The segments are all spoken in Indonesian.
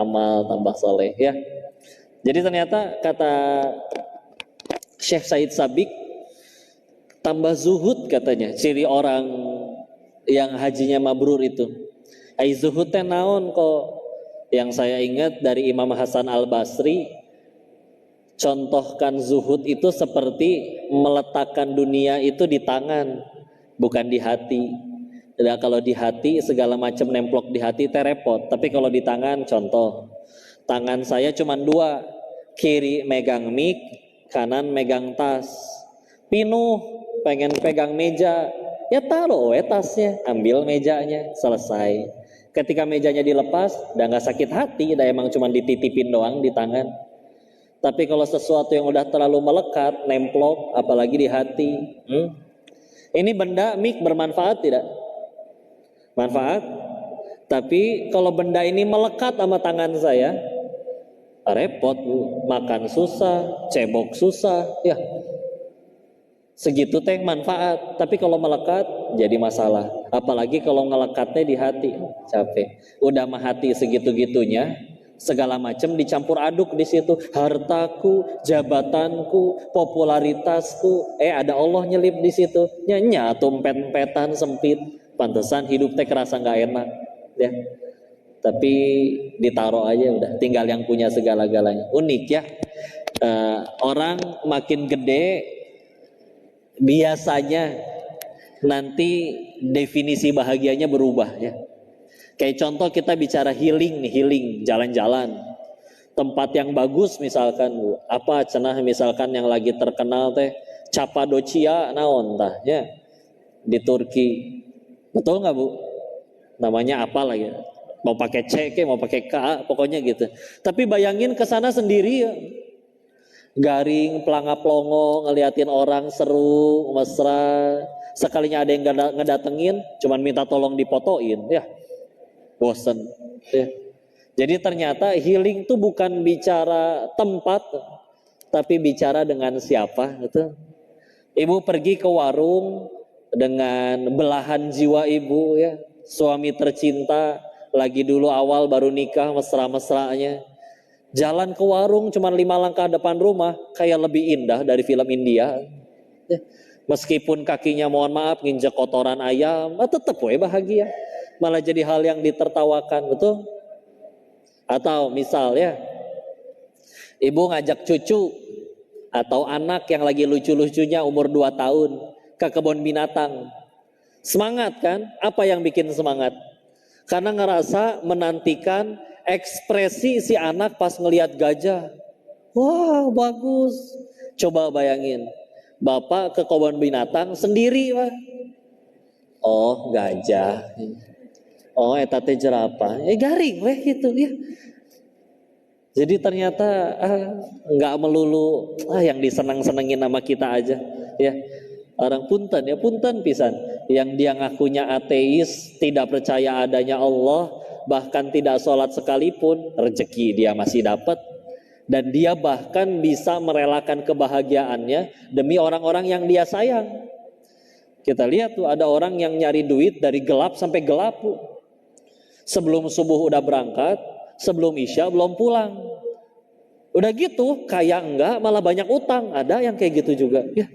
amal tambah soleh ya. Jadi ternyata kata Syekh Said Sabiq, tambah zuhud katanya ciri orang yang hajinya mabrur itu. Ai zuhud teh naon kok? Yang saya ingat dari Imam Hasan Al Basri, contohkan zuhud itu seperti meletakkan dunia itu di tangan, bukan di hati. Jadi kalau di hati segala macam nemplok di hati teh repot. Tapi kalau di tangan, contoh, tangan saya cuma dua, kiri megang mic, kanan megang tas. Pinuh, pengen pegang meja, ya taruh tasnya, ambil mejanya, selesai. Ketika mejanya dilepas, udah nggak sakit hati, udah emang cuma dititipin doang di tangan. Tapi kalau sesuatu yang udah terlalu melekat, nemplok, apalagi di hati, ini benda mic bermanfaat tidak? Manfaat. Tapi kalau benda ini melekat sama tangan saya, repot, makan susah, cebok susah, ya. Segitu teh manfaat. Tapi kalau melekat jadi masalah. Apalagi kalau ngelekatnya di hati, capek. Udah mah hati segitu-gitunya, segala macam dicampur aduk di situ. Hartaku, jabatanku, popularitasku, ada Allah nyelip di situ. Nya tumpet-petan sempit. Pantesan hidup teh kerasa nggak enak, ya. Tapi ditaruh aja udah. Tinggal yang punya segala-galanya. Unik ya. Orang makin gede, biasanya nanti definisi bahagianya berubah ya. Kayak contoh kita bicara healing nih, healing, jalan-jalan. Tempat yang bagus misalkan, apa cenah misalkan yang lagi terkenal teh Cappadocia naon tah ya di Turki. Betul nggak Bu? Namanya apa lagi? Mau pakai C ke, mau pakai K, pokoknya gitu. Tapi bayangin ke sana sendiri ya. Garing, pelangap-longo, ngeliatin orang seru, mesra. Sekalinya ada yang ngedatengin, cuman minta tolong dipotoin, ya bosen. Ya. Jadi ternyata healing itu bukan bicara tempat, tapi bicara dengan siapa, gitu. Ibu pergi ke warung dengan belahan jiwa ibu, ya, suami tercinta, lagi dulu awal baru nikah, mesra-mesranya. Jalan ke warung cuma 5 langkah depan rumah, kayak lebih indah dari film India. Meskipun kakinya mohon maaf nginjek kotoran ayam, tetap bahagia. Malah jadi hal yang ditertawakan, betul? Atau misal ya, ibu ngajak cucu atau anak yang lagi lucu-lucunya umur 2 tahun ke kebun binatang. Semangat kan? Apa yang bikin semangat? Karena ngerasa menantikan ekspresi si anak pas ngelihat gajah. Wah, bagus. Coba bayangin, bapak ke kebun binatang sendiri, Pak. Oh, gajah. Oh, eta teh jerapah. Garing weh gitu ya. Jadi ternyata nggak melulu yang disenang-senengin nama kita aja, ya. Orang punten ya, punten pisan. Yang dia ngakunya ateis, tidak percaya adanya Allah, bahkan tidak sholat sekalipun, rezeki dia masih dapat. Dan dia bahkan bisa merelakan kebahagiaannya demi orang-orang yang dia sayang. Kita lihat tuh ada orang yang nyari duit dari gelap sampai gelap. Sebelum subuh udah berangkat, sebelum isya belum pulang. Udah gitu, kaya enggak malah banyak utang. Ada yang kayak gitu juga, ya.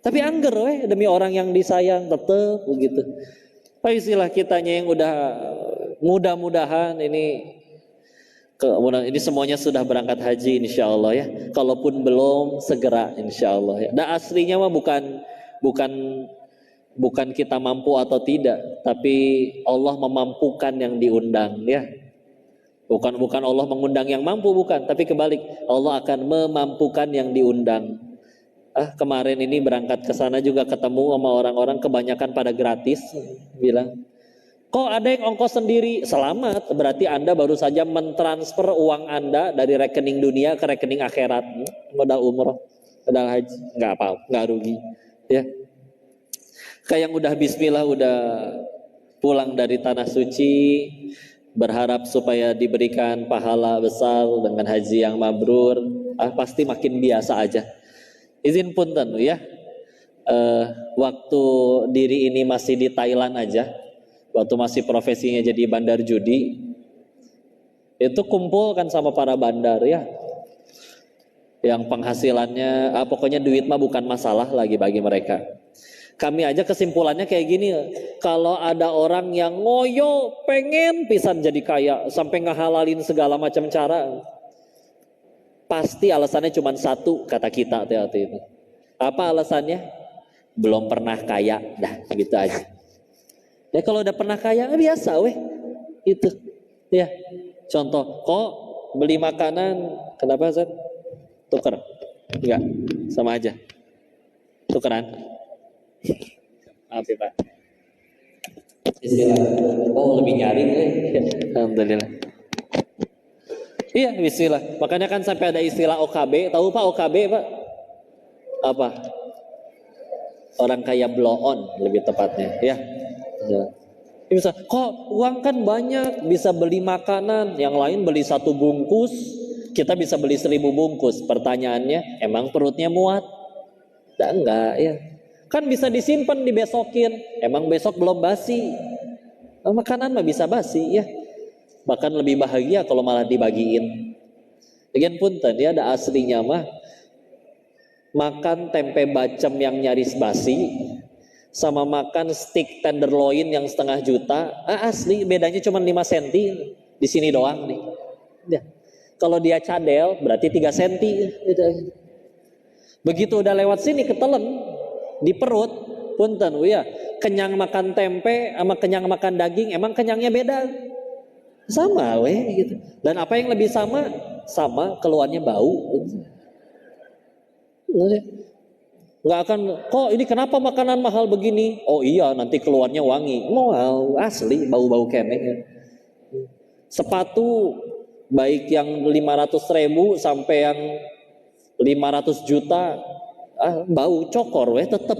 Tapi angger demi orang yang disayang, tetep begitu. Apa istilah kitanya yang udah mudah-mudahan ini semuanya sudah berangkat haji insya Allah ya. Kalaupun belum, segera insya Allah ya. Dan aslinya mah bukan kita mampu atau tidak, tapi Allah memampukan yang diundang ya. Bukan Allah mengundang yang mampu, bukan, tapi kebalik, Allah akan memampukan yang diundang. Kemarin ini berangkat ke sana juga ketemu sama orang-orang, kebanyakan pada gratis, bilang, kok ada yang ongkos sendiri? Selamat, berarti Anda baru saja mentransfer uang Anda dari rekening dunia ke rekening akhirat. Modal umroh, modal haji, nggak apa-apa, nggak rugi, ya. Kayak yang udah bismillah, udah pulang dari tanah suci, berharap supaya diberikan pahala besar dengan haji yang mabrur, pasti makin biasa aja. Izin punten ya, waktu diri ini masih di Thailand aja, waktu masih profesinya jadi bandar judi, Itu kumpulkan sama para bandar ya, yang penghasilannya, pokoknya duit mah bukan masalah lagi bagi mereka. Kami aja kesimpulannya kayak gini, kalau ada orang yang ngoyo pengen pisan jadi kaya sampai ngehalalin segala macam cara, pasti alasannya cuma satu, kata kita hati-hati itu. Apa alasannya? Belum pernah kaya, dah gitu aja. Ya kalau udah pernah kaya biasa weh itu ya. Contoh, kok beli makanan kenapa Zat? Tuker? Enggak, sama aja. Tukeran? Maaf ya Pak. Istilah. Oh lebih nyaring Alhamdulillah. Iya istilah. Makanya kan sampai ada istilah OKB. Tahu Pak OKB Pak? Apa? Orang kaya blow on lebih tepatnya ya. Bisa, kok uang kan banyak, bisa beli makanan, yang lain beli 1 bungkus, kita bisa beli 1000 bungkus. Pertanyaannya, emang perutnya muat? Enggak ya. Kan bisa disimpan, dibesokin, emang besok belum basi? Makanan mah bisa basi ya. Bahkan lebih bahagia kalau malah dibagiin. Lagian punten ya, ada aslinya mah makan tempe bacem yang nyaris basi sama makan steak tenderloin yang 1/2 juta, asli bedanya cuma 5 cm di sini doang nih. Ya. Kalau dia cadel berarti 3 cm. Begitu udah lewat sini ketelen di perut, punten ya, kenyang makan tempe sama kenyang makan daging, emang kenyangnya beda. Sama weh gitu. Dan apa yang lebih sama? Sama keluarnya bau. Nggak akan, kok ini kenapa makanan mahal begini? Oh iya nanti keluarnya wangi. Wow asli bau-bau kene. Sepatu baik yang 500.000 sampai yang 500 juta bau cokor weh tetap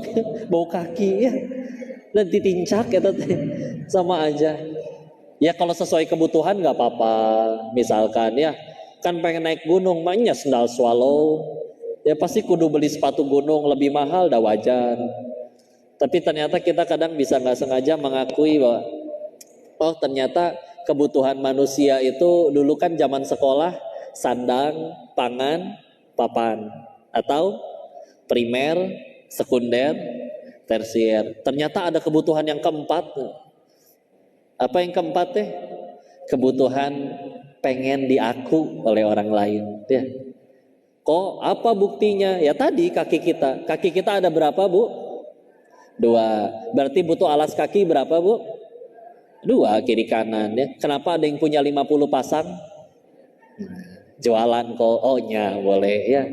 bau kaki ya. Dan ditincak ya tetep sama aja. Ya kalau sesuai kebutuhan nggak apa-apa. Misalkan ya kan pengen naik gunung makanya sendal swallow. Ya pasti kudu beli sepatu gunung lebih mahal, dah wajar. Tapi ternyata kita kadang bisa nggak sengaja mengakui bahwa oh ternyata kebutuhan manusia itu dulu kan zaman sekolah sandang, pangan, papan, atau primer, sekunder, tersier. Ternyata ada kebutuhan yang keempat. Apa yang keempat teh? Kebutuhan pengen diaku oleh orang lain. Ya. Kok apa buktinya? Ya tadi kaki kita. Kaki kita ada berapa Bu? 2. Berarti butuh alas kaki berapa Bu? 2 kiri kanan ya. Kenapa ada yang punya 50 pasang? Jualan kok. Oh nya boleh ya.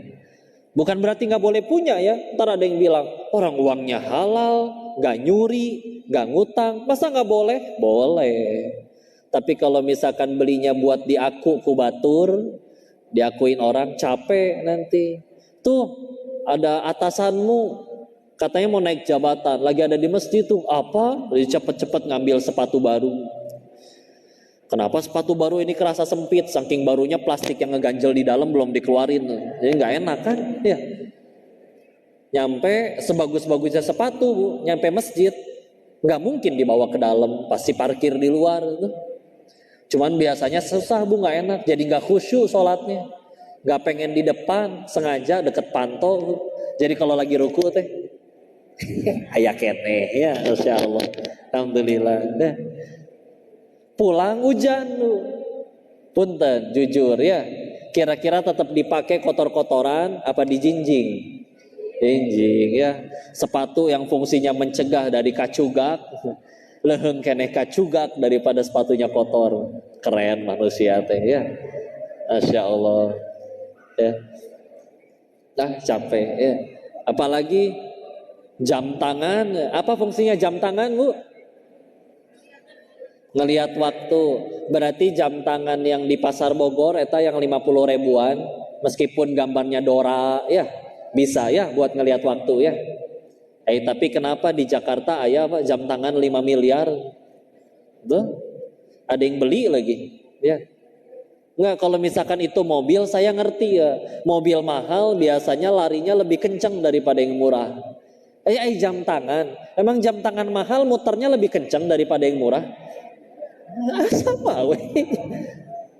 Bukan berarti nggak boleh punya ya. Ntar ada yang bilang orang uangnya halal, nggak nyuri, nggak ngutang, masa nggak boleh? Boleh. Tapi kalau misalkan belinya buat diaku kubatur, diakuin orang, capek nanti. Tuh ada atasanmu katanya mau naik jabatan, lagi ada di masjid tuh, apa? Jadi cepet-cepet ngambil sepatu baru. Kenapa sepatu baru ini kerasa sempit? Saking barunya plastik yang ngeganjel di dalam belum dikeluarin. Jadi nggak enak kan? Ya. Nyampe sebagus-bagusnya sepatu Bu, nyampe masjid nggak mungkin dibawa ke dalam, pasti parkir di luar tuh. Cuman biasanya susah Bu, nggak enak, jadi nggak khusyuk sholatnya, nggak pengen di depan, sengaja deket panto Bu. Jadi kalau lagi ruku teh, ayak kene ya, Insya Allah, Alhamdulillah. Nah, pulang hujan Bu, punten, jujur ya, kira-kira tetap dipakai kotor-kotoran apa dijinjing? Jinjing ya, sepatu yang fungsinya mencegah dari kacugak. Leheng keneh kacugak daripada sepatunya kotor. Keren manusia teh ya. Masya Allah ya. Nah capek ya. Apalagi jam tangan. Apa fungsinya jam tangan Bu? Ngelihat waktu. Berarti jam tangan yang di pasar Bogor eta yang 50 ribuan, meskipun gambarnya Dora ya, bisa ya buat ngelihat waktu ya. Tapi kenapa di Jakarta Pak jam tangan 5 miliar? Tuh, ada yang beli lagi ya. Enggak, kalau misalkan itu mobil saya ngerti ya. Mobil mahal biasanya larinya lebih kencang daripada yang murah. Jam tangan. Emang jam tangan mahal muternya lebih kencang daripada yang murah? Sama weh.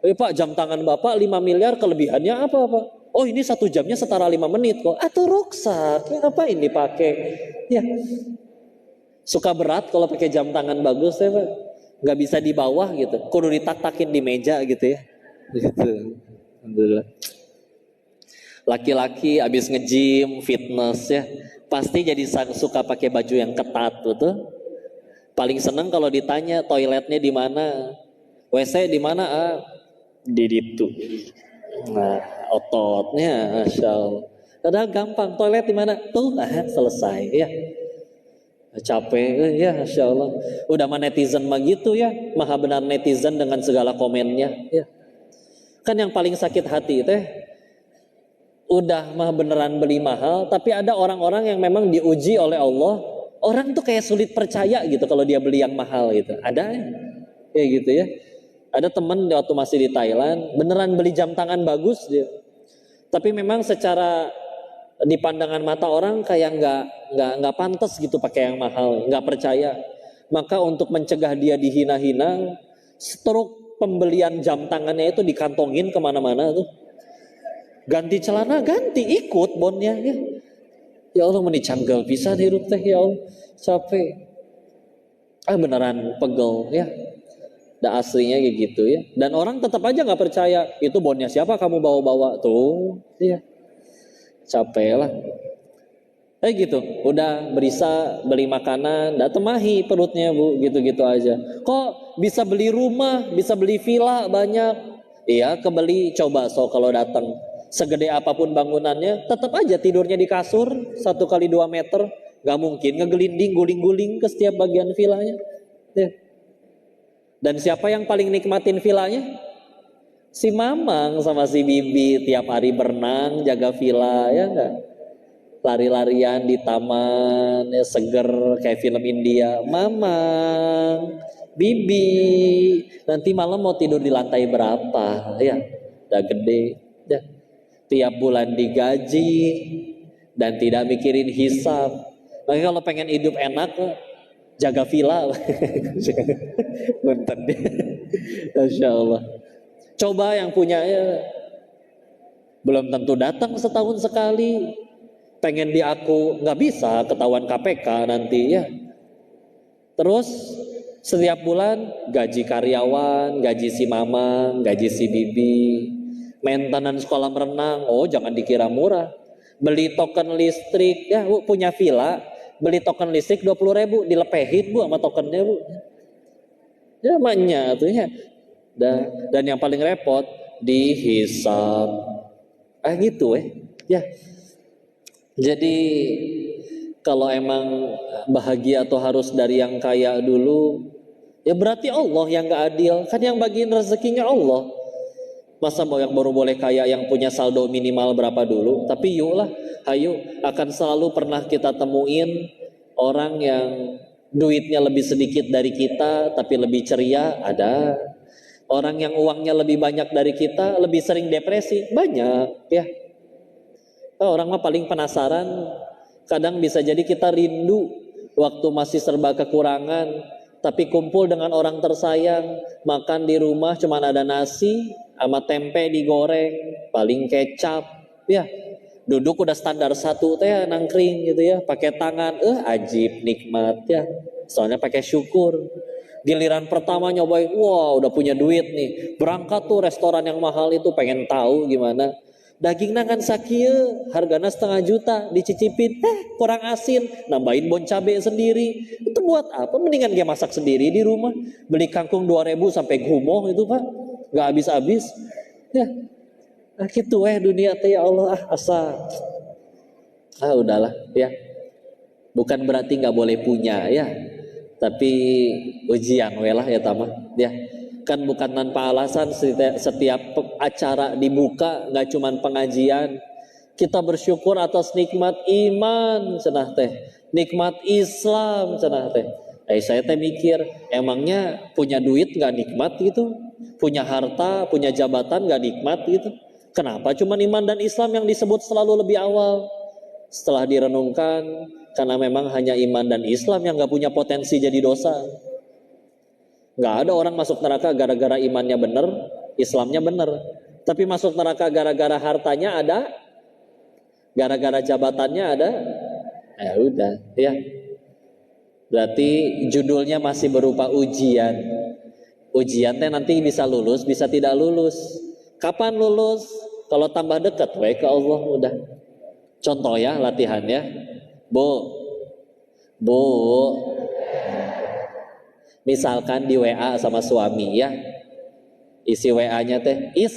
Pak, jam tangan Bapak 5 miliar, kelebihannya apa Pak? Oh, ini 1 jamnya setara 5 menit kok. Atau ruksak, ngapain dipakai? Ya, suka berat kalau pakai jam tangan bagus ya Pak. Nggak bisa di bawah gitu, kudu ditak-takin di meja gitu ya. Gitu. Alhamdulillah. Laki-laki abis nge-gym, fitness ya, pasti jadi suka pakai baju yang ketat gitu. Paling seneng kalau ditanya toiletnya di mana, WC di mana, di itu. Nah, ototnya, masya Allah. Padahal gampang, toilet di mana? Tuh, selesai ya. Capek ya, masya Allah. Udah mah netizen mah gitu ya, maha benar netizen dengan segala komennya ya. Kan yang paling sakit hati teh, udah mah beneran beli mahal, tapi ada orang-orang yang memang diuji oleh Allah. Orang tuh kayak sulit percaya gitu kalau dia beli yang mahal gitu. Ada ya gitu ya. Ada temen waktu masih di Thailand, beneran beli jam tangan bagus dia. Tapi memang secara di pandangan mata orang kayak nggak pantas gitu pakai yang mahal, nggak percaya. Maka untuk mencegah dia dihina-hina, struk pembelian jam tangannya itu dikantongin kemana-mana tuh. Ganti celana, ganti ikut bonnya ya. Ya Allah, menicanggal bisa hirup teh ya Allah, capek. Beneran pegel ya. Dan aslinya kayak gitu ya. Dan orang tetap aja nggak percaya. Itu bonnya siapa kamu bawa-bawa tuh? Iya. Capek lah. Gitu. Udah berisa beli makanan, dah temahi perutnya Bu, gitu-gitu aja. Kok bisa beli rumah, bisa beli villa banyak? Iya, kebeli. Coba kalau datang. Segede apapun bangunannya, tetap aja tidurnya di kasur 1x2 meter. Gak mungkin ngegelinding, guling-guling ke setiap bagian villanya. Ya. Dan siapa yang paling nikmatin villanya? Si Mamang sama si Bibi tiap hari berenang, jaga villa, ya enggak? Lari-larian di taman, ya seger kayak film India. Mamang, Bibi, nanti malam mau tidur di lantai berapa? Ya, udah gede. Ya. Tiap bulan digaji dan tidak mikirin hisab. Makanya kalau pengen hidup enak, jaga villa. Bentar deh. Masya Allah. Coba yang punyanya belum tentu datang setahun sekali. Pengen diaku nggak bisa, ketahuan KPK nanti ya. Terus setiap bulan gaji karyawan, gaji si Mamang, gaji si Bibi, maintenance kolam renang. Oh, jangan dikira murah. Beli token listrik, ya Bu punya villa, beli token listrik 20.000, dilepehin Bu sama tokennya Bu. Ya maknya tuh ya. Dan yang paling repot dihisab. Gitu ya. Jadi kalau emang bahagia atau harus dari yang kaya dulu, ya berarti Allah yang gak adil. Kan yang bagiin rezekinya Allah. Masa mau yang baru boleh kaya yang punya saldo minimal berapa dulu? Tapi yuklah, hayu, akan selalu pernah kita temuin orang yang duitnya lebih sedikit dari kita tapi lebih ceria, ada. Orang yang uangnya lebih banyak dari kita lebih sering depresi, banyak ya. Orang mah paling penasaran, kadang bisa jadi kita rindu waktu masih serba kekurangan, tapi kumpul dengan orang tersayang, makan di rumah cuma ada nasi sama tempe digoreng, paling kecap, ya. Duduk udah standar satu teh nangkring gitu ya, pakai tangan, ajib nikmat ya. Soalnya pakai syukur. Giliran pertama nyobain, wah udah punya duit nih, berangkat tuh restoran yang mahal itu, pengen tahu gimana. Dagingnya kan sakieu, harganya 1,5 juta, dicicipin, kurang asin, nambahin bon cabe sendiri. Itu buat apa? Mendingan dia masak sendiri di rumah. Beli kangkung 2.000 sampai gumoh itu Pak, nggak habis-habis. Ya, gitu dunia teh ya Allah, asa. Udahlah ya. Bukan berarti nggak boleh punya ya, tapi ujian lah ya tamah ya. Kan bukan tanpa alasan setiap acara dibuka nggak cuman pengajian, kita bersyukur atas nikmat iman cenah teh, nikmat Islam cenah teh. Saya teh mikir, emangnya punya duit nggak nikmat gitu, punya harta, punya jabatan nggak nikmat gitu? Kenapa cuman iman dan Islam yang disebut selalu lebih awal? Setelah direnungkan, karena memang hanya iman dan Islam yang nggak punya potensi jadi dosa. Nggak ada orang masuk neraka gara-gara imannya benar, Islamnya benar. Tapi masuk neraka gara-gara hartanya ada, gara-gara jabatannya ada, ya udah, ya. Berarti judulnya masih berupa ujian. Ujiannya nanti bisa lulus, bisa tidak lulus. Kapan lulus? Kalau tambah dekat, ke Allah udah. Contoh ya, latihan ya. Bu, misalkan di WA sama suami ya, isi WA-nya teh is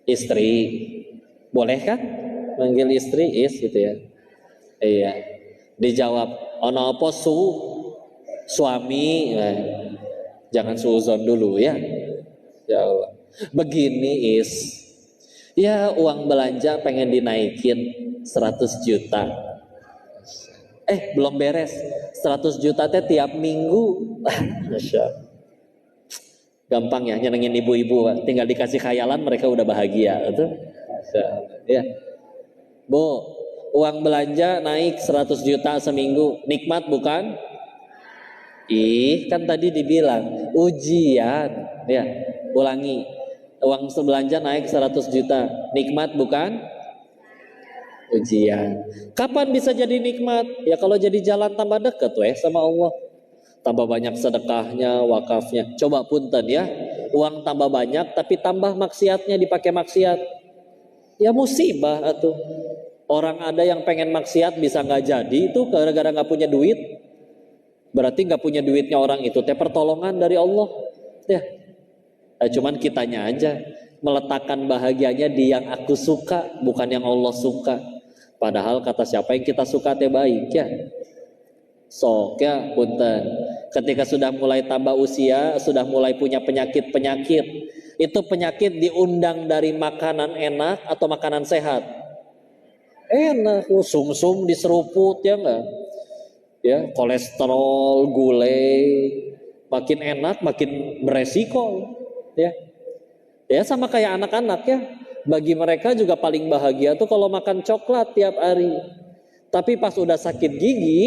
istri, boleh kan? Manggil istri is gitu ya. Iya. Dijawab ono apa suami, jangan suuzon dulu ya. Ya Allah. Begini ya uang belanja pengen dinaikin 100 juta. Belum beres. 100 juta teh tiap minggu. Masya Allah. Gampang ya nyenengin ibu-ibu, tinggal dikasih khayalan mereka udah bahagia itu. Ya. Bu, uang belanja naik 100 juta seminggu, nikmat bukan? Kan tadi dibilang ujian, ya. Ulangi. Uang belanja naik 100 juta, nikmat bukan? Ujian. Kapan bisa jadi nikmat? Ya kalau jadi jalan tambah dekat sama Allah. Tambah banyak sedekahnya, wakafnya. Coba punten ya, uang tambah banyak tapi tambah maksiatnya, dipakai maksiat. Ya musibah atuh. Orang ada yang pengen maksiat bisa nggak jadi itu gara-gara nggak punya duit. Berarti nggak punya duitnya orang itu teh pertolongan dari Allah. Ya. Cuman kitanya aja meletakkan bahagianya di yang aku suka, bukan yang Allah suka. Padahal kata siapa yang kita suka teh baik ya. Sok ya punten. Ketika sudah mulai tambah usia, sudah mulai punya penyakit-penyakit, itu penyakit diundang dari makanan enak atau makanan sehat? Enak, sumsum diseruput ya enggak? Ya, kolesterol, gulai, makin enak makin beresiko ya. Ya sama kayak anak-anak ya. Bagi mereka juga paling bahagia tuh kalau makan coklat tiap hari. Tapi pas udah sakit gigi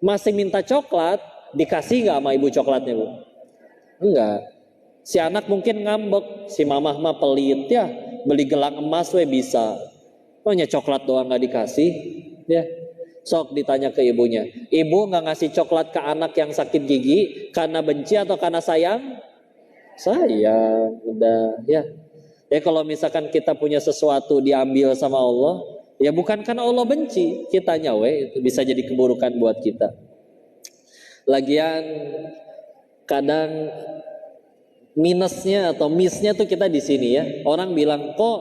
masih minta coklat, dikasih nggak sama ibu coklatnya bu? Enggak. Si anak mungkin ngambek, si mamah mah pelit ya, beli gelang emas bisa. Pokoknya coklat doang nggak dikasih, ya. Sok ditanya ke ibunya, ibu nggak ngasih coklat ke anak yang sakit gigi karena benci atau karena sayang? Sayang, udah ya. Ya kalau misalkan kita punya sesuatu diambil sama Allah, ya bukan karena Allah benci, kitanya itu bisa jadi keburukan buat kita. Lagian kadang minusnya atau missnya tuh kita di sini ya. Orang bilang kok,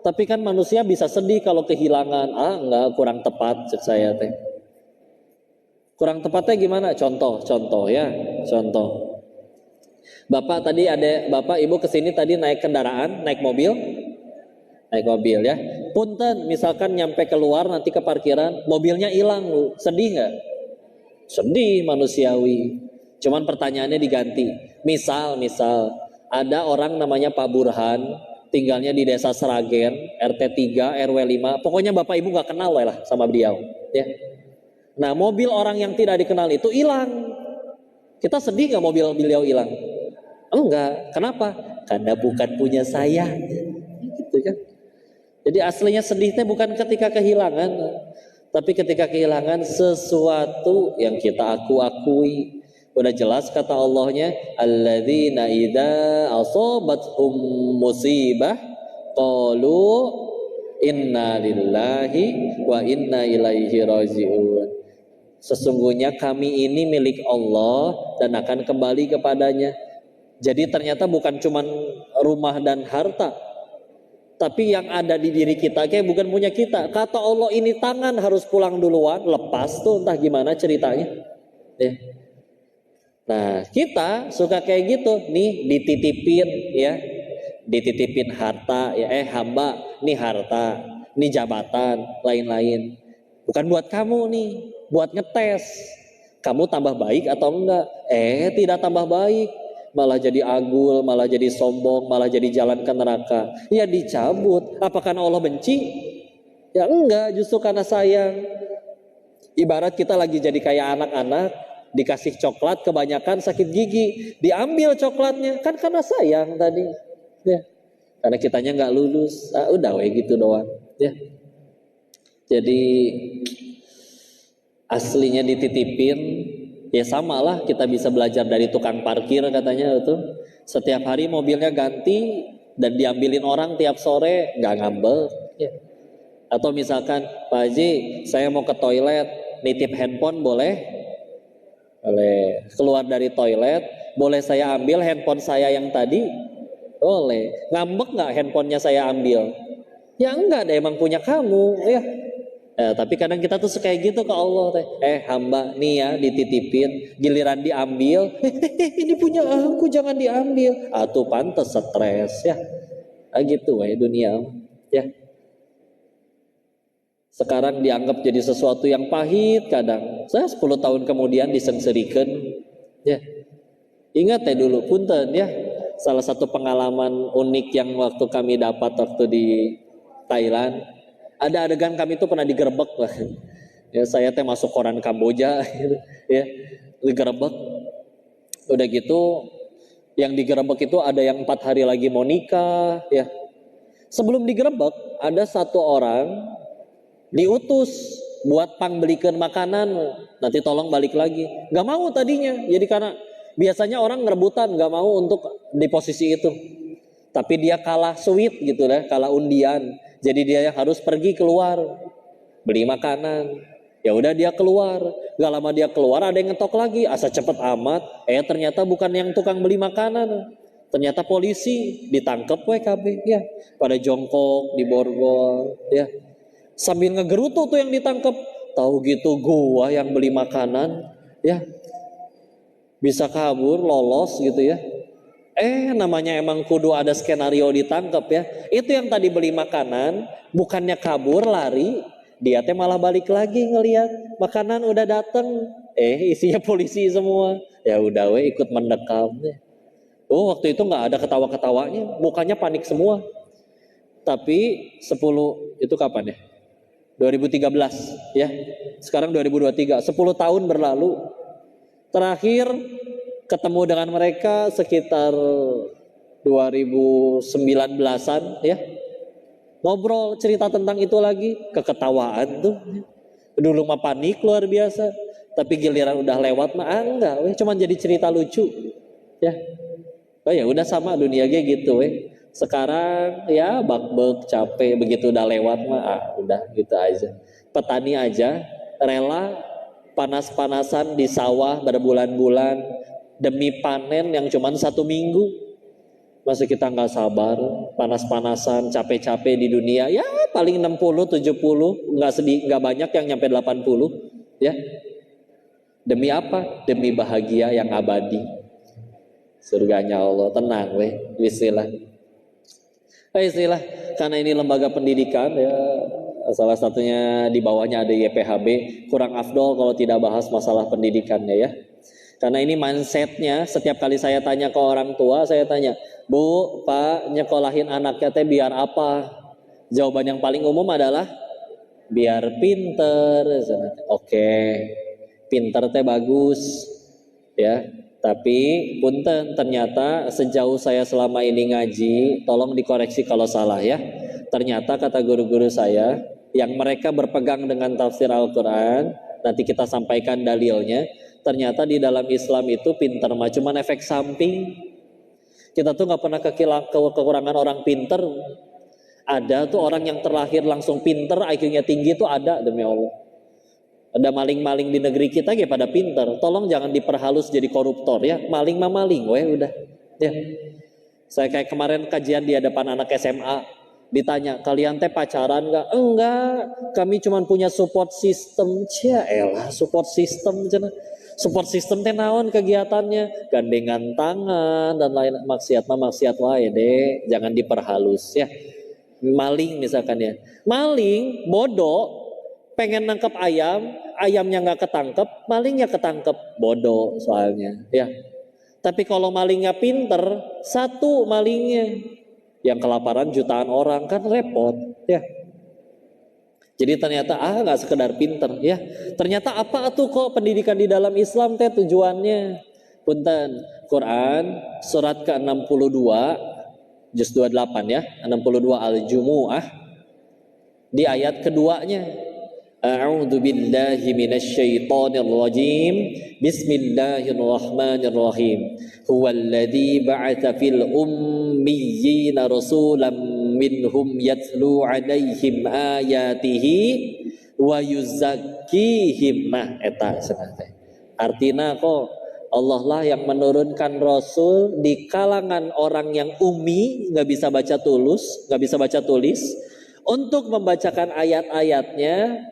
tapi kan manusia bisa sedih kalau kehilangan. Enggak, kurang tepat cek saya teh. Kurang tepatnya gimana? Contoh ya, contoh. Bapak tadi ada bapak ibu kesini tadi naik kendaraan, naik mobil ya. Punten, misalkan nyampe keluar nanti ke parkiran, mobilnya hilang, Bu. Sedih nggak? Sedih, manusiawi. Cuman pertanyaannya diganti. Misal ada orang namanya Pak Burhan, tinggalnya di Desa Seragen, RT 3, RW 5. Pokoknya bapak ibu nggak kenal lah sama beliau, ya. Nah, mobil orang yang tidak dikenal itu hilang. Kita sedih nggak mobil beliau hilang? Enggak. Kenapa? Karena bukan punya saya. Gitu kan. Jadi aslinya sedihnya bukan ketika kehilangan, tapi ketika kehilangan sesuatu yang kita akui. Udah jelas kata Allahnya, alladzina idza asabathum musibah qalu inna lillahi wa inna ilaihi raji'un. Sesungguhnya kami ini milik Allah dan akan kembali kepadanya. Jadi ternyata bukan cuma rumah dan harta, tapi yang ada di diri kita kayak bukan punya kita. Kata Allah ini tangan harus pulang duluan, lepas tuh entah gimana ceritanya. Nah kita suka kayak gitu nih, dititipin harta ya, hamba nih harta, nih jabatan, lain-lain. Bukan buat kamu nih, buat ngetes kamu tambah baik atau enggak. Tidak tambah baik, malah jadi agul, malah jadi sombong, malah jadi jalan ke neraka. Ya dicabut. Apa karena Allah benci? Ya enggak, justru karena sayang. Ibarat kita lagi jadi kayak anak-anak, dikasih coklat kebanyakan sakit gigi, diambil coklatnya, kan karena sayang tadi, ya. Karena kitanya nggak lulus, udah gitu doang, ya. Jadi aslinya dititipin, ya samalah kita bisa belajar dari tukang parkir katanya itu. Setiap hari mobilnya ganti dan diambilin orang tiap sore, nggak ngambek. Ya. Atau misalkan, Pak Haji, saya mau ke toilet, nitip handphone boleh? Boleh. Keluar dari toilet, boleh saya ambil handphone saya yang tadi? Boleh. Ngambek nggak handphonenya saya ambil? Ya enggak, deh emang punya kamu, ya. Tapi kadang kita tuh suka kayak gitu ke Allah teh. Hamba nih ya dititipin, giliran diambil, ini punya aku jangan diambil. Tuh pantes stres ya. Gitu dunia ya. Sekarang dianggap jadi sesuatu yang pahit kadang. Saya 10 tahun kemudian disengserikan ya. Ingat dulu punten ya. Salah satu pengalaman unik yang waktu kami dapat waktu di Thailand. Ada adegan kami itu pernah digerebek lah. Ya, saya masuk koran Kamboja gitu, ya. Digerebek. Udah gitu yang digerebek itu ada yang 4 hari lagi mau nikah ya. Sebelum digerebek ada satu orang diutus buat belikan makanan, nanti tolong balik lagi. Gak mau tadinya. Jadi karena biasanya orang ngerebutan gak mau untuk di posisi itu. Tapi dia kalah sweet gitu deh, kalah undian. Jadi dia harus pergi keluar beli makanan. Ya udah dia keluar. Gak lama dia keluar ada yang ngetok lagi. Asa cepet amat. Ternyata bukan yang tukang beli makanan. Ternyata polisi ditangkep WKB ya. Pada jongkok di borgol ya. Sambil ngegerutu tuh yang ditangkep. Tahu gitu gua yang beli makanan ya. Bisa kabur lolos gitu ya. Namanya emang kudu ada skenario ditangkap ya. Itu yang tadi beli makanan, bukannya kabur lari, dia malah balik lagi ngelihat makanan udah dateng. Isinya polisi semua. Ya udah ikut mendekam. Waktu itu nggak ada ketawa-ketawanya, mukanya panik semua. Tapi 10 itu kapan ya? 2013 ya. Sekarang 2023, 10 tahun berlalu. Terakhir ketemu dengan mereka sekitar 2019-an ya. Ngobrol cerita tentang itu lagi, keketawaan tuh. Dulu mah panik luar biasa, tapi giliran udah lewat mah enggak, cuman jadi cerita lucu. Ya. Ya udah sama dunia gitu Sekarang ya bak-bak capek begitu udah lewat mah udah gitu aja. Petani aja rela panas-panasan di sawah berbulan-bulan demi panen yang cuma 1 minggu. Masa kita nggak sabar, panas-panasan, capek-capek di dunia, ya paling 60, 70, nggak banyak yang nyampe 80, ya. Demi apa? Demi bahagia yang abadi. Surganya Allah, tenang bismillah. Bismillah, karena ini lembaga pendidikan ya, salah satunya di bawahnya ada YPHB, kurang afdol kalau tidak bahas masalah pendidikannya ya. Karena ini mindsetnya, setiap kali saya tanya ke orang tua, saya tanya, Bu, Pak, nyekolahin anaknya biar apa? Jawaban yang paling umum adalah, biar pinter. Oke, pinter bagus, ya. Tapi punten, ternyata sejauh saya selama ini ngaji, tolong dikoreksi kalau salah ya. Ternyata kata guru-guru saya, yang mereka berpegang dengan tafsir Al-Quran, nanti kita sampaikan dalilnya. Ternyata di dalam Islam itu pinter mah cuman efek samping. Kita tuh nggak pernah kekurangan orang pinter. Ada tuh orang yang terlahir langsung pinter, IQ-nya tinggi tuh ada demi Allah. Ada maling-maling di negeri kita pada pinter. Tolong jangan diperhalus jadi koruptor ya. Maling mah maling, udah. Ya. Saya kayak kemarin kajian di hadapan anak SMA. Ditanya, kalian pacaran nggak? Enggak, kami cuma punya support system. Support system cina. Support system naon kegiatannya, gandengan tangan dan lain maksiat wae deh, jangan diperhalus ya. Maling misalkan ya, maling bodoh pengen nangkep ayam, ayamnya nggak ketangkep, malingnya ketangkep, bodoh soalnya ya. Tapi kalau malingnya pinter, satu malingnya yang kelaparan jutaan orang kan repot ya. Jadi ternyata nggak sekedar pinter ya. Ternyata apa tuh kok pendidikan di dalam Islam teh tujuannya? Punten, Quran surat ke-62 juz 28 ya, 62 Al-Jumu'ah di ayat keduanya. A'udzu billahi minasyaitonir rajim. Bismillahirrahmanirrahim. Huwallazi ba'atsa fil ummiyina rasulan minhum yatlu 'alaihim ayatihi wa yuzakkihim. Nah, eta cenah. Artina kok Allah lah yang menurunkan Rasul di kalangan orang yang ummi, nggak bisa baca tulis, untuk membacakan ayat-ayatnya.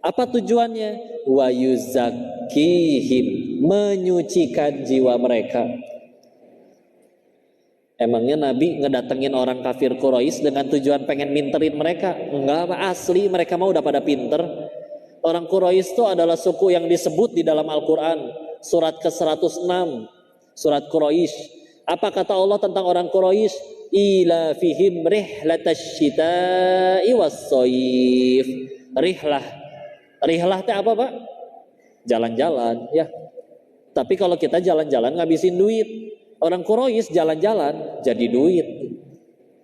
Apa tujuannya? Wa yuzakkihim, menyucikan jiwa mereka. Emangnya Nabi ngedatengin orang kafir Quraisy dengan tujuan pengen minterin mereka? Enggak, asli mereka mau udah pada pinter. Orang Quraisy itu adalah suku yang disebut di dalam Al-Quran surat ke-106, surat Quraisy. Apa kata Allah tentang orang Quraisy? Ila fihim rihlatash syita'i was-shayf. Rihlah teh apa, Pak? Jalan-jalan ya. Tapi kalau kita jalan-jalan ngabisin duit. Orang Quraisy jalan-jalan jadi duit.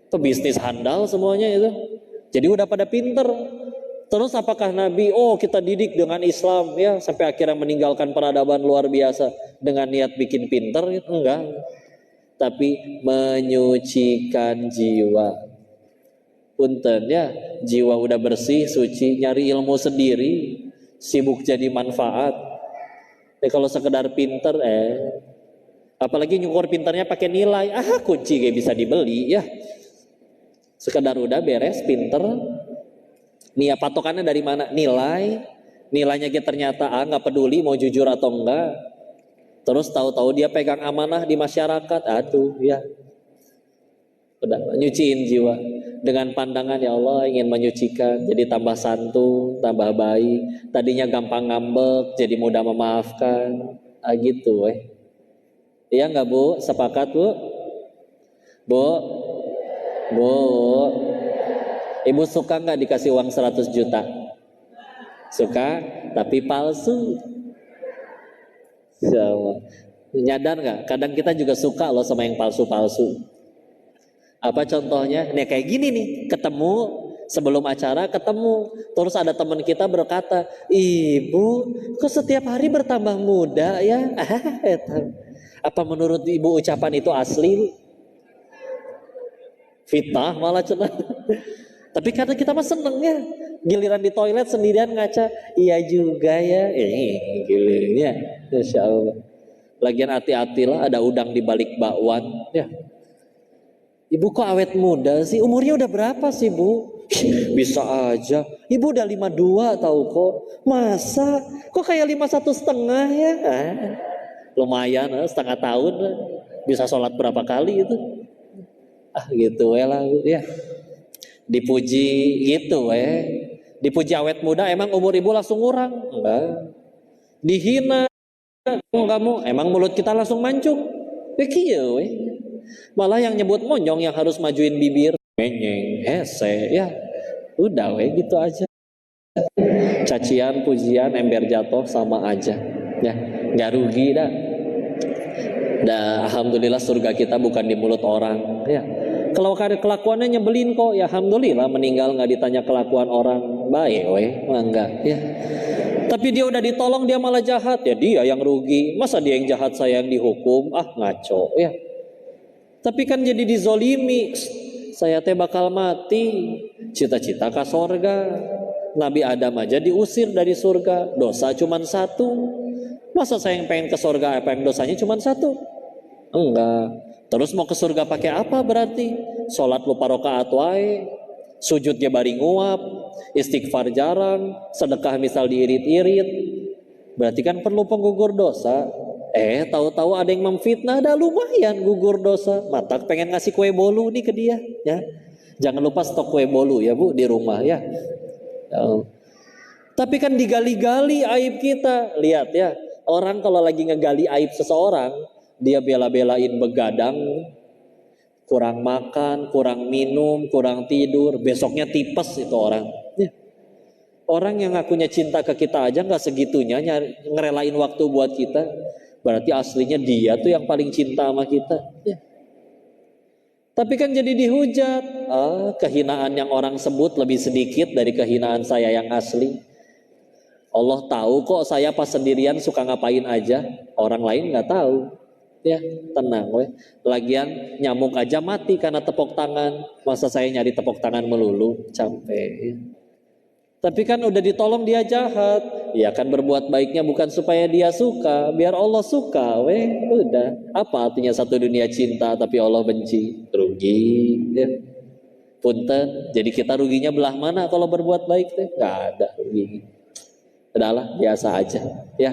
Itu bisnis handal semuanya itu. Jadi udah pada pinter. Terus apakah Nabi, kita didik dengan Islam ya sampai akhirnya meninggalkan peradaban luar biasa dengan niat bikin pinter? Enggak. Tapi menyucikan jiwa. Punten ya, jiwa udah bersih, suci, nyari ilmu sendiri, sibuk jadi manfaat. Kalau sekedar pinter, apalagi nyukur pinternya pakai nilai, kunci kayak bisa dibeli ya. Sekedar udah beres pinter, nih patokannya dari mana? Nilainya ternyata nggak peduli mau jujur atau enggak. Terus tahu-tahu dia pegang amanah di masyarakat, ya. Udah nyuciin jiwa dengan pandangan ya Allah ingin menyucikan, jadi tambah santun, tambah baik. Tadinya gampang ngambek, jadi mudah memaafkan. Gitu, Iya nggak Bu? Sepakat Bu? Bu? Ibu suka nggak dikasih uang 100 juta? Suka, tapi palsu. Ya Allah. Nyadar nggak? Kadang kita juga suka loh sama yang palsu-palsu. Apa contohnya? Nih kayak gini nih, ketemu sebelum acara ketemu, terus ada teman kita berkata, "Ibu, kok setiap hari bertambah muda ya?" Apa menurut Ibu ucapan itu asli? Fitnah malah cenah. Tapi karena kita mah seneng ya, giliran di toilet sendirian ngaca, iya juga ya, gilirannya, Insya Allah. Lagian hati-hatilah, ada udang di balik bakwan, ya. Ibu kok awet muda sih? Umurnya udah berapa sih Bu? Bisa aja. Ibu udah 52 tahu kok. Masa? Kok kayak 51,5 ya? Lumayan setengah tahun. Bisa sholat berapa kali itu? Gitu lah ya. Dipuji gitu Dipuji awet muda, emang umur ibu langsung ngurang? Enggak. Dihina kamu, emang mulut kita langsung mancung? Begitu Malah yang nyebut monyong yang harus majuin bibir, menyeng, hese, ya udah gitu aja. Cacian, pujian, ember jatuh sama aja, ya nggak rugi dah. Alhamdulillah surga kita bukan di mulut orang, ya. Kalau kelakuannya nyebelin kok, ya alhamdulillah meninggal nggak ditanya kelakuan orang, baik, enggak, ya. Tapi dia udah ditolong dia malah jahat, ya dia yang rugi. Masa dia yang jahat saya yang dihukum? Ngaco, ya. Tapi kan jadi dizolimi. Saya teh bakal mati, cita-cita ke surga. Nabi Adam aja diusir dari surga, dosa cuma 1. Masa saya yang pengen ke surga, apa yang dosanya cuma 1? Enggak. Terus mau ke surga pakai apa berarti? Sholat lupa rakaat wae, sujudnya bari nguap, istighfar jarang, sedekah misal diirit-irit. Berarti kan perlu penggugur dosa. Tahu-tahu ada yang memfitnah, ada lumayan gugur dosa. Mata pengen ngasih kue bolu nih ke dia, ya. Jangan lupa stok kue bolu ya Bu di rumah ya. Tapi kan digali-gali aib kita. Lihat ya, orang kalau lagi ngegali aib seseorang, dia bela-belain begadang, kurang makan, kurang minum, kurang tidur, besoknya tipes itu orang. Ya. Orang yang ngakunya cinta ke kita aja nggak segitunya ngerelain waktu buat kita. Berarti aslinya dia tuh yang paling cinta sama kita. Ya. Tapi kan jadi dihujat. Kehinaan yang orang sebut lebih sedikit dari kehinaan saya yang asli. Allah tahu kok saya pas sendirian suka ngapain aja. Orang lain nggak tahu. Ya, tenang weh. Lagian nyamuk aja mati karena tepuk tangan. Masa saya nyari tepuk tangan melulu? Capek. Tapi kan udah ditolong dia jahat. Ya kan berbuat baiknya bukan supaya dia suka, biar Allah suka, weh. Udah. Apa artinya satu dunia cinta tapi Allah benci? Rugi. Ya. Punten. Jadi kita ruginya belah mana kalau berbuat baik teh? Gak ada rugi. Udahlah, biasa aja. Ya.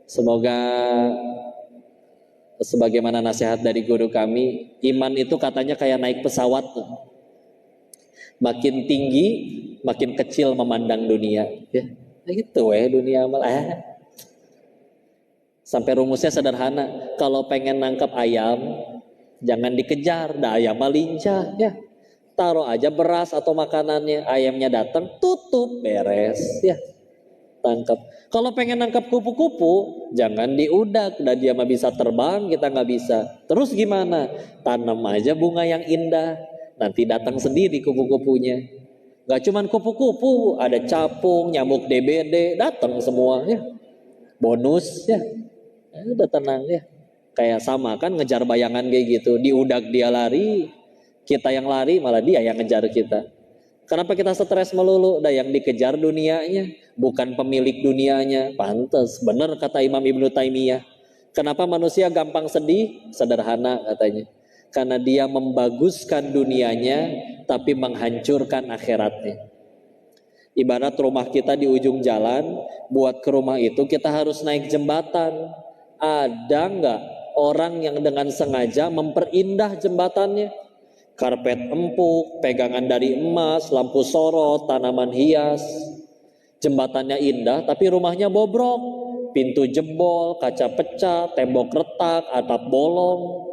Semoga sebagaimana nasihat dari guru kami, iman itu katanya kayak naik pesawat. Makin tinggi, makin kecil memandang dunia. Ya, gitu dunia malah. Sampai rumusnya sederhana. Kalau pengen nangkap ayam, jangan dikejar, dah ayam lincah. Ya, taruh aja beras atau makanannya, ayamnya datang, tutup, beres. Ya, tangkap. Kalau pengen nangkap kupu-kupu, jangan diudak, dah dia mah bisa terbang, kita nggak bisa. Terus gimana? Tanam aja bunga yang indah. Nanti datang sendiri kupu-kupunya. Gak cuman kupu-kupu, ada capung, nyamuk DBD, datang semua ya. Bonus ya. Udah tenang ya. Kayak sama kan ngejar bayangan kayak gitu. Diudak dia lari, kita yang lari malah dia yang ngejar kita. Kenapa kita stres melulu? Dah yang dikejar dunianya, bukan pemilik dunianya. Pantes, bener kata Imam Ibnu Taimiyah. Kenapa manusia gampang sedih? Sederhana katanya. Karena dia membaguskan dunianya tapi menghancurkan akhiratnya. Ibarat rumah kita di ujung jalan, buat ke rumah itu kita harus naik jembatan. Ada nggak orang yang dengan sengaja memperindah jembatannya? Karpet empuk, pegangan dari emas, lampu sorot, tanaman hias. Jembatannya indah tapi rumahnya bobrok. Pintu jebol, kaca pecah, tembok retak, atap bolong.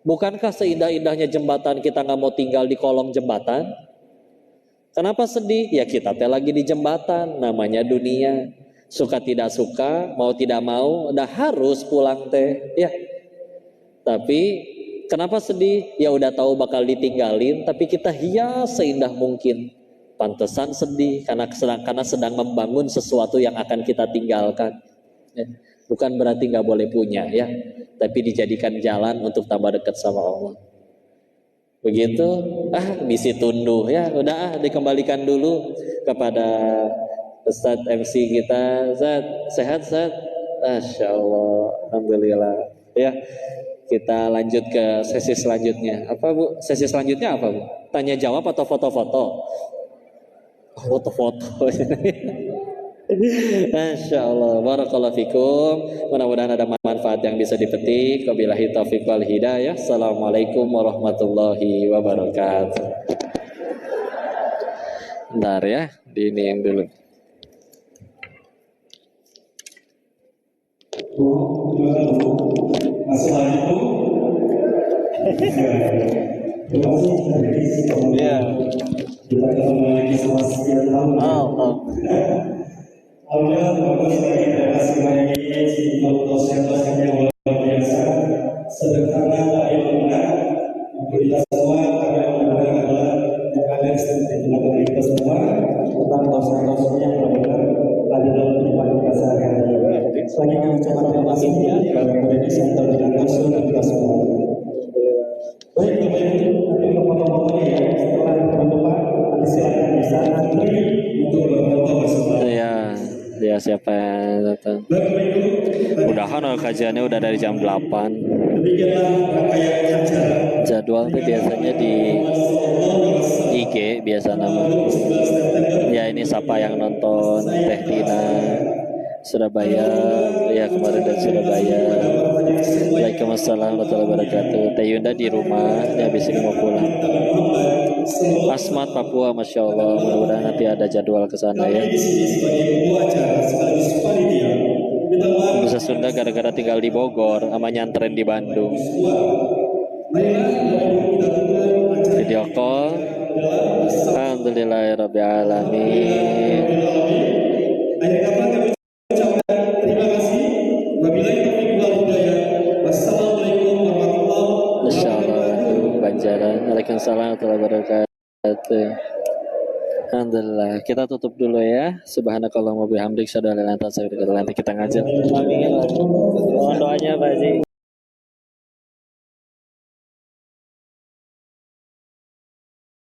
Bukankah seindah-indahnya jembatan kita nggak mau tinggal di kolong jembatan? Kenapa sedih? Ya kita teh lagi di jembatan, namanya dunia. Suka tidak suka, mau tidak mau, udah harus pulang teh. Ya. Tapi kenapa sedih? Ya udah tahu bakal ditinggalin, tapi kita hias seindah mungkin. Pantesan sedih karena sedang membangun sesuatu yang akan kita tinggalkan. Ya. Bukan berarti nggak boleh punya ya, tapi dijadikan jalan untuk tambah dekat sama Allah. Begitu, misi tunduh ya, udah dikembalikan dulu kepada Ustadz MC kita. Ustadz, sehat Ustadz? Masya Allah, alhamdulillah. Ya, kita lanjut ke sesi selanjutnya. Apa Bu? Sesi selanjutnya apa Bu? Tanya jawab atau foto-foto? Foto-foto. Masya Allah, barakallahu fikum. Mudah-mudahan ada manfaat yang bisa dipetik. Wabillahi taufiq wal hidayah. Assalamualaikum warahmatullahi wabarakatuh. Bentar ya, diiniin dulu. Assalamualaikum. Ya. Kita ketemu lagi selama sekian tahun. Alhamdulillah, bagus lagi terima kasih banyak si dosen-dosen yang luar biasa, sederhana tapi benar. Untuk kita semua, karena yang benar adalah yang ada di tenaga kita semua, tentang dosen-dosen yang benar ada dalam kehidupan kita sehari-hari. Selagi kami ucapkan terima kasih kepada Indonesia yang terdengar langsung dan kita semua. Baik, nanti untuk foto-fotonya ya, setelah teman-teman nanti silakan bisa antri untuk berfoto bersama. Ya siapa yang datang? Mudahan kajiannya udah dari jam 8. Jadwalnya biasanya di IG biasa nama. Ya ini siapa yang nonton Teh Tina Surabaya, ya kemarin dari Surabaya. Waalaikumsalam warahmatullahi wabarakatuh. Teh Yunda di rumah, dia habis ini mau pulang. Asmat Papua, Masya Allah, mudah-mudahan nanti ada jadwal ke sana ya. Bisa Sunda gara-gara tinggal di Bogor, sama nyantren di Bandung. Video call, alhamdulillah. Alhamdulillahirrabbilalamin. Akhir kata kami ucapkan terima kasih. Wabillahi taufiq wal hidayah. Wassalamualaikum warahmatullahi wabarakatuh. Assalamualaikum Banjaran. Waalaikumsalam warahmatullahi wabarakatuh. Alhamdulillah. Kita tutup dulu ya. Subhanakallahumma bihamdik, syada la ilaha illa anta, astaghfiruka wa atubu ilaik. Nanti kita ngajar. Amin. Mohon doanya Pak Haji.